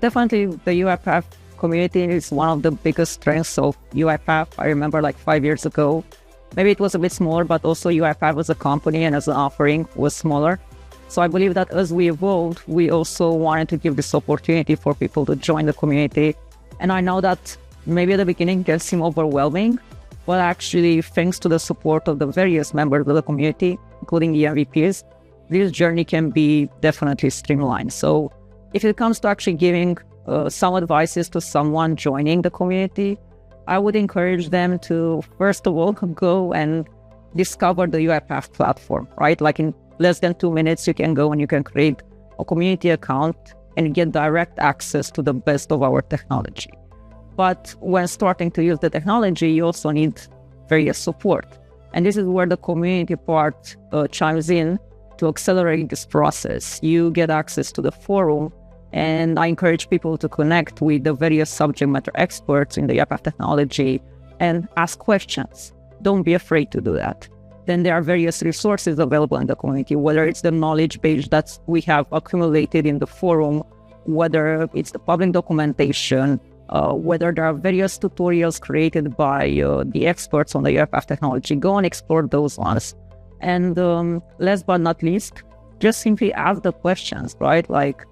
definitely the UiPath community is one of the biggest strengths of UiPath. I remember like 5 years ago, maybe it was a bit smaller, but also UiPath as a company and as an offering was smaller. So I believe that as we evolved, we also wanted to give this opportunity for people to join the community. And I know that maybe at the beginning it can seem overwhelming, but actually thanks to the support of the various members of the community, including the MVPs, this journey can be definitely streamlined. So if it comes to actually giving some advices to someone joining the community, I would encourage them to, first of all, go and discover the UiPath platform, right? Like in less than 2 minutes, you can go and you can create a community account and get direct access to the best of our technology. But when starting to use the technology, you also need various support. And this is where the community part chimes in to accelerate this process. You get access to the forum, and I encourage people to connect with the various subject matter experts in the UiPath technology and ask questions. Don't be afraid to do that. Then there are various resources available in the community, whether it's the knowledge base that we have accumulated in the forum, whether it's the public documentation, whether there are various tutorials created by the experts on the UiPath technology. Go and explore those ones. And last but not least, just simply ask the questions, right? Like,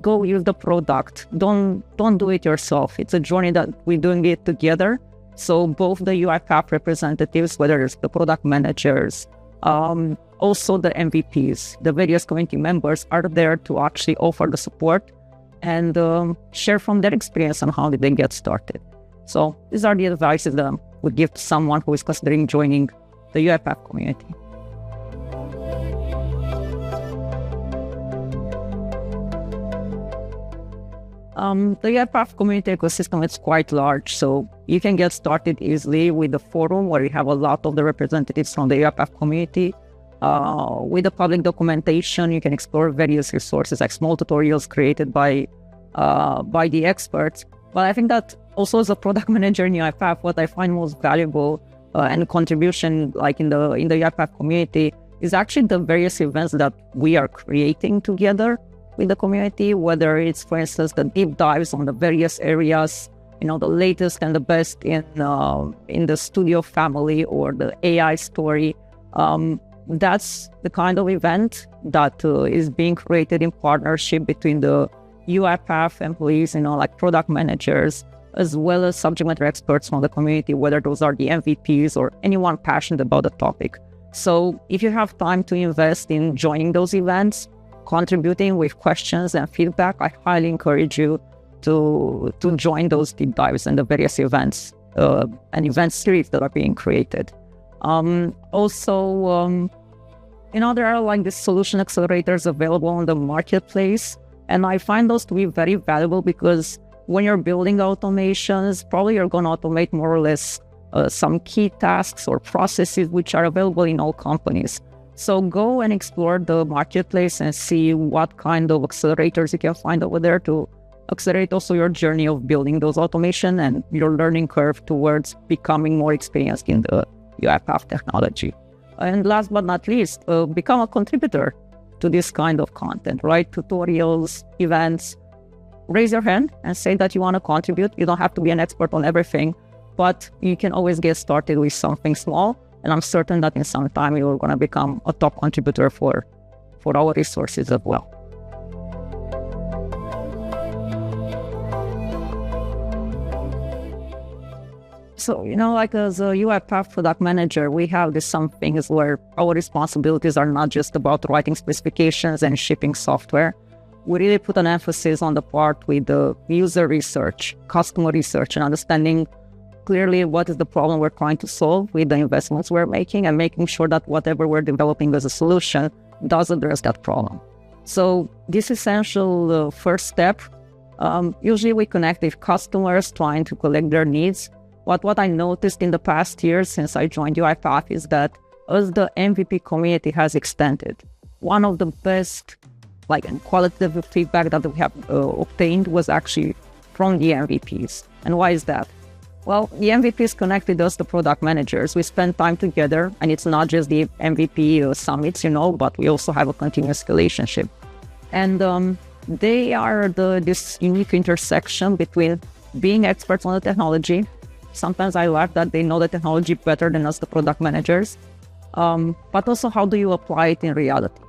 go use the product. Don't do it yourself. It's a journey that we're doing it together. So both the UiPath representatives, whether it's the product managers, also the MVPs, the various community members are there to actually offer the support and share from their experience on how did they get started. So these are the advices that I would give to someone who is considering joining the UiPath community. The UiPath community ecosystem is quite large, so you can get started easily with the forum where you have a lot of the representatives from the UiPath community. With the public documentation, you can explore various resources like small tutorials created by the experts. But I think that also as a product manager in UiPath, what I find most valuable and contribution like in the UiPath community is actually the various events that we are creating together with the community, whether it's, for instance, the deep dives on the various areas, the latest and the best in the studio family or the AI story. That's the kind of event that is being created in partnership between the UiPath employees, like product managers, as well as subject matter experts from the community, whether those are the MVPs or anyone passionate about the topic. So if you have time to invest in joining those events, contributing with questions and feedback, I highly encourage you to join those deep dives and the various events and event series that are being created. Also, there are like these solution accelerators available on the marketplace, and I find those to be very valuable because when you're building automations, probably you're going to automate more or less some key tasks or processes which are available in all companies. So go and explore the marketplace and see what kind of accelerators you can find over there to accelerate also your journey of building those automation and your learning curve towards becoming more experienced in the UiPath technology. And last but not least, become a contributor to this kind of content, right? Tutorials, events. Raise your hand and say that you want to contribute. You don't have to be an expert on everything, but you can always get started with something small. And I'm certain that in some time you're going to become a top contributor for our resources as well. So, like as a UiPath product manager, we have some things where our responsibilities are not just about writing specifications and shipping software. We really put an emphasis on the part with the user research, customer research, and understanding clearly what is the problem we're trying to solve with the investments we're making and making sure that whatever we're developing as a solution does address that problem. So this essential first step, usually we connect with customers trying to collect their needs. But what I noticed in the past years since I joined UiPath is that as the MVP community has extended, one of the best qualitative feedback that we have obtained was actually from the MVPs. And why is that? Well, the MVPs connected us to product managers. We spend time together, and it's not just the MVP summits, but we also have a continuous relationship. And they are this unique intersection between being experts on the technology. Sometimes I laugh that they know the technology better than us, the product managers. But also, how do you apply it in reality,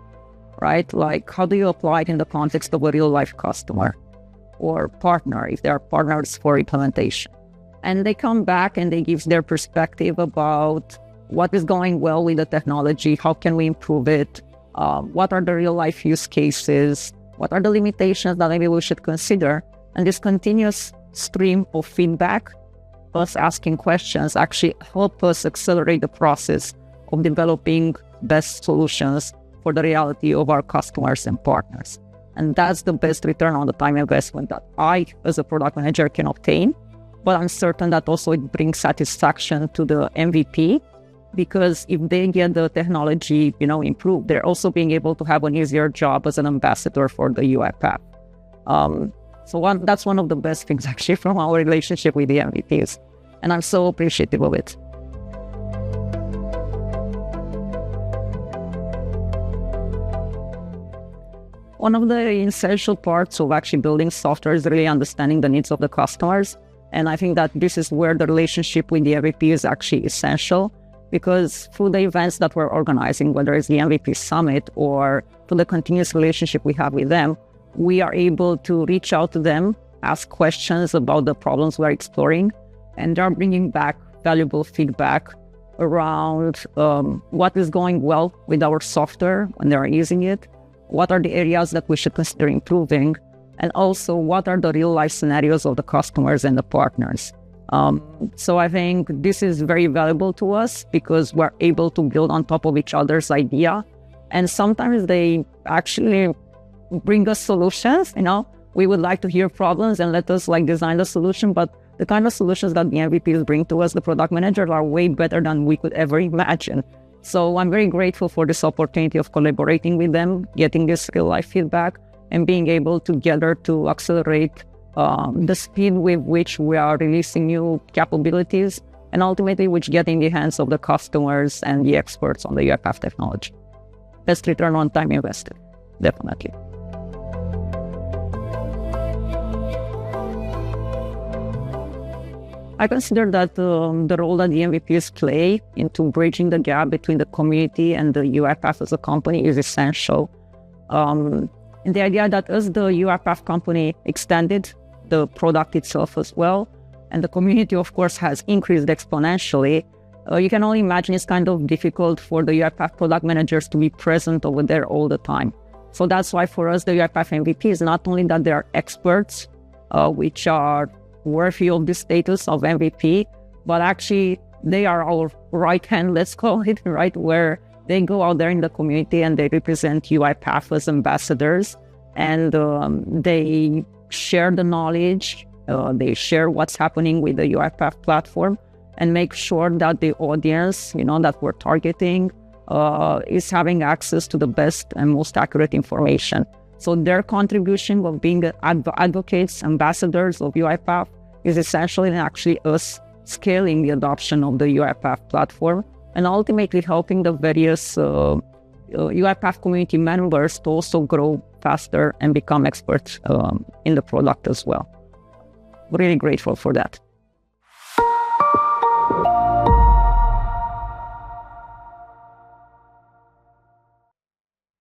right? Like, how do you apply it in the context of a real life customer or partner, if they are partners for implementation? And they come back and they give their perspective about what is going well with the technology, how can we improve it, what are the real life use cases, what are the limitations that maybe we should consider. And this continuous stream of feedback, us asking questions, actually help us accelerate the process of developing best solutions for the reality of our customers and partners. And that's the best return on the time investment that I, as a product manager, can obtain. But I'm certain that also it brings satisfaction to the MVP, because if they get the technology, improved, they're also being able to have an easier job as an ambassador for the UiPath. That's one of the best things actually from our relationship with the MVPs. And I'm so appreciative of it. One of the essential parts of actually building software is really understanding the needs of the customers. And I think that this is where the relationship with the MVP is actually essential, because through the events that we're organizing, whether it's the MVP Summit or through the continuous relationship we have with them, we are able to reach out to them, ask questions about the problems we're exploring, and they're bringing back valuable feedback around what is going well with our software when they're using it, what are the areas that we should consider improving, and also what are the real-life scenarios of the customers and the partners. So I think this is very valuable to us because we're able to build on top of each other's idea. And sometimes they actually bring us solutions. We would like to hear problems and let us design the solution, but the kind of solutions that the MVPs bring to us, the product managers, are way better than we could ever imagine. So I'm very grateful for this opportunity of collaborating with them, getting this real-life feedback, and being able together to accelerate the speed with which we are releasing new capabilities, and ultimately which get in the hands of the customers and the experts on the UiPath technology. Best return on time invested, definitely. I consider that the role that the MVPs play into bridging the gap between the community and the UiPath as a company is essential. And the idea that as the UiPath company extended the product itself as well, and the community, of course, has increased exponentially, you can only imagine it's kind of difficult for the UiPath product managers to be present over there all the time. So that's why for us, the UiPath MVPs, not only that they are experts, which are worthy of the status of MVP, but actually they are our right hand, let's call it, right, where they go out there in the community and they represent UiPath as ambassadors, and they share the knowledge, they share what's happening with the UiPath platform, and make sure that the audience, that we're targeting is having access to the best and most accurate information. So their contribution of being advocates, ambassadors of UiPath is essential in actually us scaling the adoption of the UiPath platform, and ultimately helping the various UiPath community members to also grow faster and become experts in the product as well. Really grateful for that.